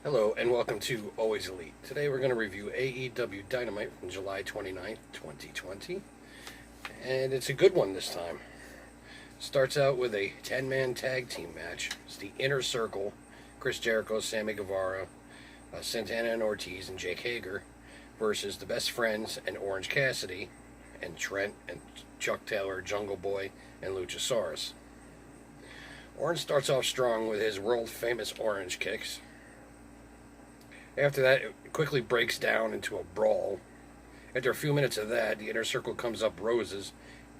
Hello and welcome to Always Elite. Today we're going to review AEW Dynamite from July 29th, 2020. And it's a good one this time. Starts out with a 10-man tag team match. It's the Inner Circle, Chris Jericho, Sammy Guevara, Santana and Ortiz, and Jake Hager versus the Best Friends and Orange Cassidy, and Trent and Chuck Taylor, Jungle Boy, and Luchasaurus. Orange starts off strong with his world-famous orange kicks. After that, it quickly breaks down into a brawl. After a few minutes of that, the Inner Circle comes up roses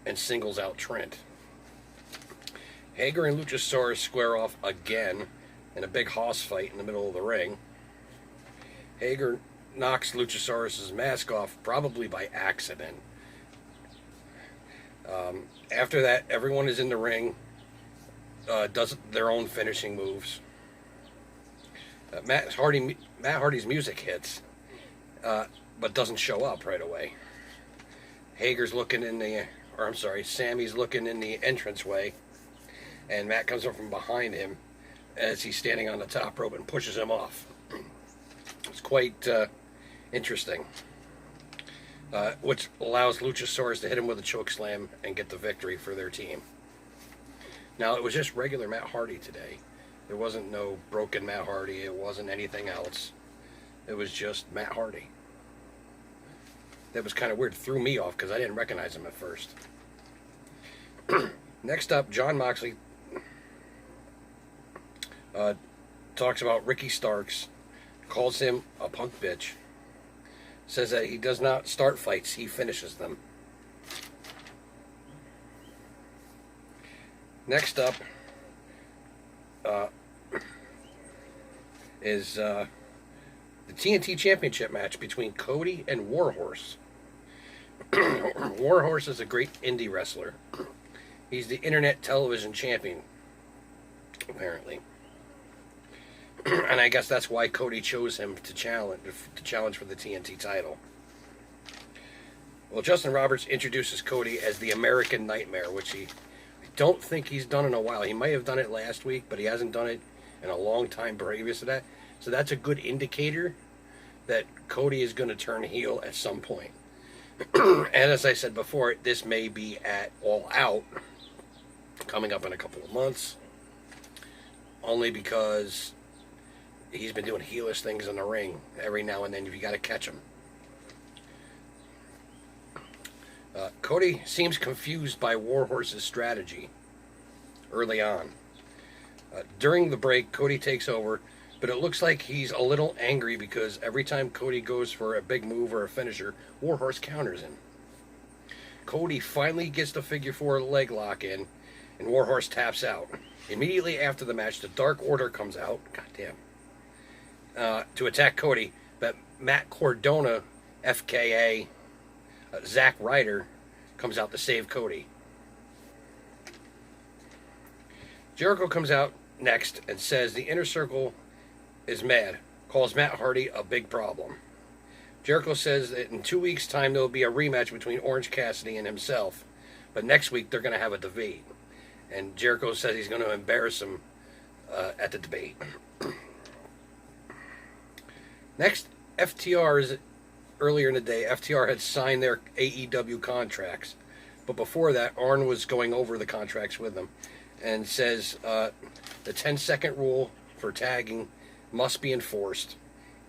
and singles out Trent. Hager and Luchasaurus square off again in a big hoss fight in the middle of the ring. Hager knocks Luchasaurus' mask off, probably by accident. After that, everyone is in the ring, does their own finishing moves. Matt Hardy's music hits, but doesn't show up right away. Sammy's looking in the entranceway, and Matt comes up from behind him as he's standing on the top rope and pushes him off. It's quite interesting, which allows Luchasaurus to hit him with a chokeslam and get the victory for their team. Now, it was just regular Matt Hardy today. There wasn't no broken Matt Hardy. It wasn't anything else. It was just Matt Hardy. That was kind of weird. It threw me off because I didn't recognize him at first. Next up, Jon Moxley talks about Ricky Starks, calls him a punk bitch, says that he does not start fights, he finishes them. Next up, is the TNT Championship match between Cody and Warhorse. Warhorse is a great indie wrestler. He's the Internet Television Champion, apparently. And I guess that's why Cody chose him to challenge for the TNT title. Well, Justin Roberts introduces Cody as the American Nightmare, which I don't think he's done in a while. He might have done it last week, but he hasn't done it in a long time previous to that. So that's a good indicator that Cody is going to turn heel at some point. And as I said before, this may be at All Out coming up in a couple of months. Only because he's been doing heelish things in the ring every now and then. You got to catch him. Cody seems confused by Warhorse's strategy early on. During the break, Cody takes over, but it looks like he's a little angry because every time Cody goes for a big move or a finisher, Warhorse counters him. Cody finally gets the figure 4 leg lock in, and Warhorse taps out. Immediately after the match, the Dark Order comes out, to attack Cody, but Matt Cardona, FKA Zack Ryder, comes out to save Cody. Jericho comes out next and says the Inner Circle is mad, calls Matt Hardy a big problem. Jericho says that in 2 weeks' time there will be a rematch between Orange Cassidy and himself, but next week they're going to have a debate. And Jericho says he's going to embarrass him at the debate. Next, earlier in the day, FTR had signed their AEW contracts. But before that, Arn was going over the contracts with them and says the 10-second rule for tagging must be enforced.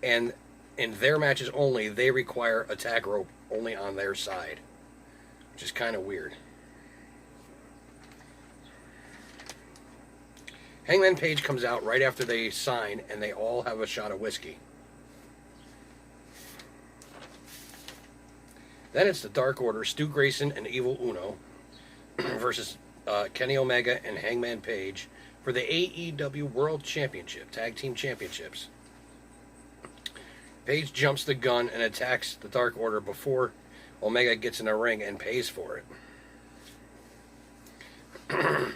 And in their matches only, they require a tag rope only on their side, which is kind of weird. Hangman Page comes out right after they sign, and they all have a shot of whiskey. Then it's the Dark Order, Stu Grayson and Evil Uno versus Kenny Omega and Hangman Page for the AEW World Championship, Tag Team Championships. Page jumps the gun and attacks the Dark Order before Omega gets in the ring and pays for it.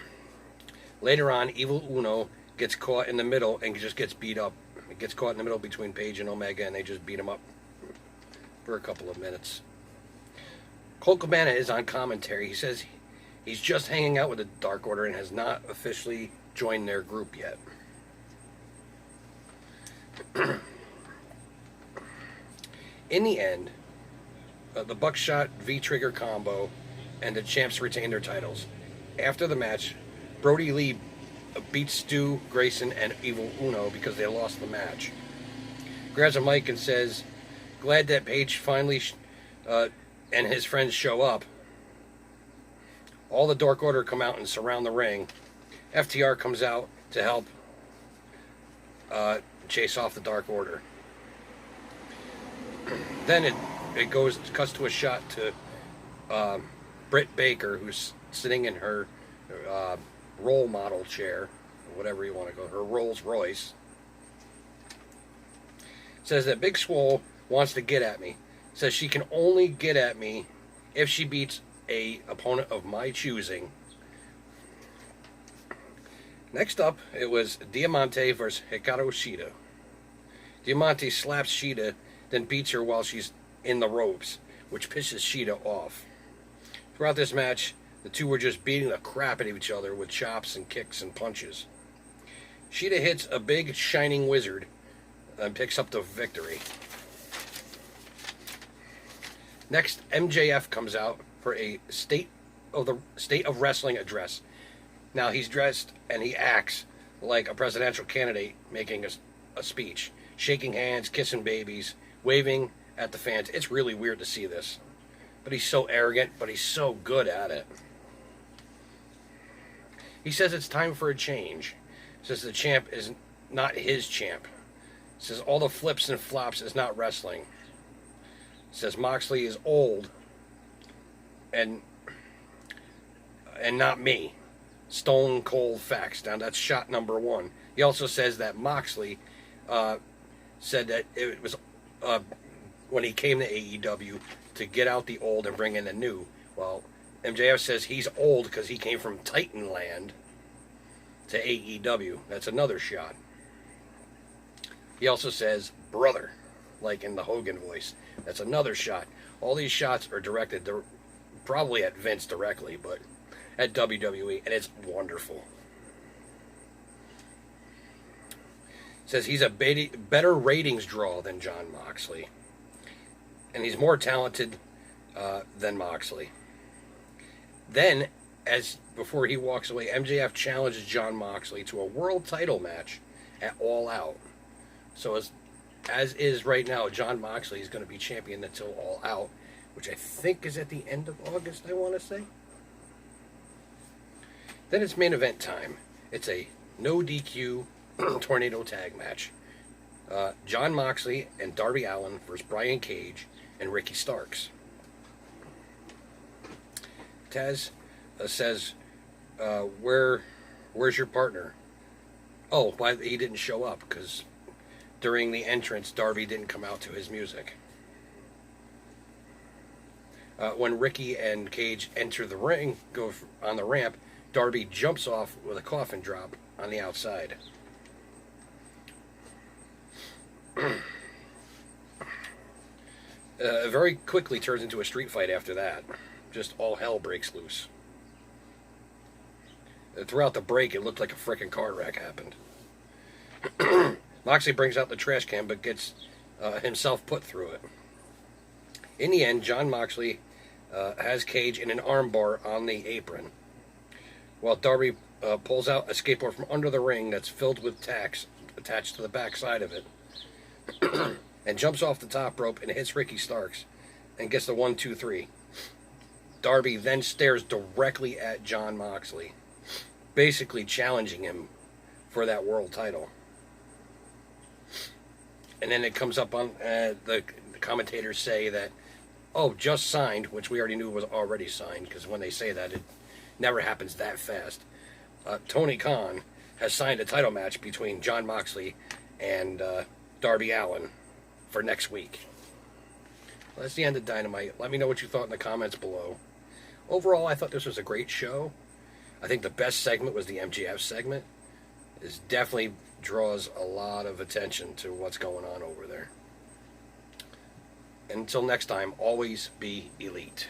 Later on, Evil Uno gets caught in the middle and just gets beat up. It gets caught in the middle between Page and Omega, and they just beat him up for a couple of minutes. Colt Cabana is on commentary. He says he's just hanging out with the Dark Order and has not officially joined their group yet. In the end, the Buckshot V-Trigger combo and the champs retain their titles. After the match, Brody Lee beats Stu, Grayson, and Evil Uno because they lost the match. Grabs a mic and says, glad that Page finally and his friends show up. All the Dark Order come out and surround the ring. FTR comes out to help chase off the Dark Order. Then it cuts to a shot to Britt Baker, who's sitting in her role model chair, or whatever you want to go, her Rolls Royce. Says that Big Swole wants to get at me. Says she can only get at me if she beats a opponent of my choosing. Next up, it was Diamante versus Hekaroshita. Diamante slaps Shida, then beats her while she's in the ropes, which pisses Shida off. Throughout this match, the two were just beating the crap out of each other with chops and kicks and punches. Shida hits a big shining wizard and picks up the victory. Next, MJF comes out for a state of wrestling address. Now he's dressed and he acts like a presidential candidate making a speech, shaking hands, kissing babies, waving at the fans. It's really weird to see this, but he's so arrogant, but he's so good at it. He says it's time for a change. Says the champ is not his champ. Says all the flips and flops is not wrestling. Says Moxley is old and not me. Stone cold facts. Now that's shot number one. He also says that Moxley said that it was when he came to AEW to get out the old and bring in the new. Well, MJF says he's old because he came from Titanland to AEW. That's another shot. He also says brother, like in the Hogan voice. That's another shot. All these shots are directed probably at Vince directly, but at WWE, and it's wonderful. Says he's a better ratings draw than Jon Moxley, and he's more talented than Moxley. Then, before he walks away, MJF challenges Jon Moxley to a world title match at All Out. So as is right now, Jon Moxley is going to be champion until All Out, which I think is at the end of August, I want to say. Then it's main event time. It's a no DQ tornado tag match. Jon Moxley and Darby Allin versus Brian Cage and Ricky Starks. Taz says, where's your partner? Oh, why he didn't show up, because during the entrance, Darby didn't come out to his music. When Ricky and Cage enter the ring, go on the ramp, Darby jumps off with a coffin drop on the outside. Very quickly turns into a street fight after that. Just all hell breaks loose. Throughout the break, it looked like a frickin' car wreck happened. Moxley brings out the trash can, but gets himself put through it. In the end, Jon Moxley has Cage in an armbar on the apron, while Darby pulls out a skateboard from under the ring that's filled with tacks attached to the back side of it, and jumps off the top rope and hits Ricky Starks and gets the 1, 2, 3. Darby then stares directly at Jon Moxley, basically challenging him for that world title. And then it comes up on the commentators say that, oh, just signed, which we already knew was already signed, because when they say that, it never happens that fast. Tony Khan has signed a title match between Jon Moxley and Darby Allin for next week. Well, that's the end of Dynamite. Let me know what you thought in the comments below. Overall, I thought this was a great show. I think the best segment was the MJF segment. It definitely draws a lot of attention to what's going on over there. Until next time, always be elite.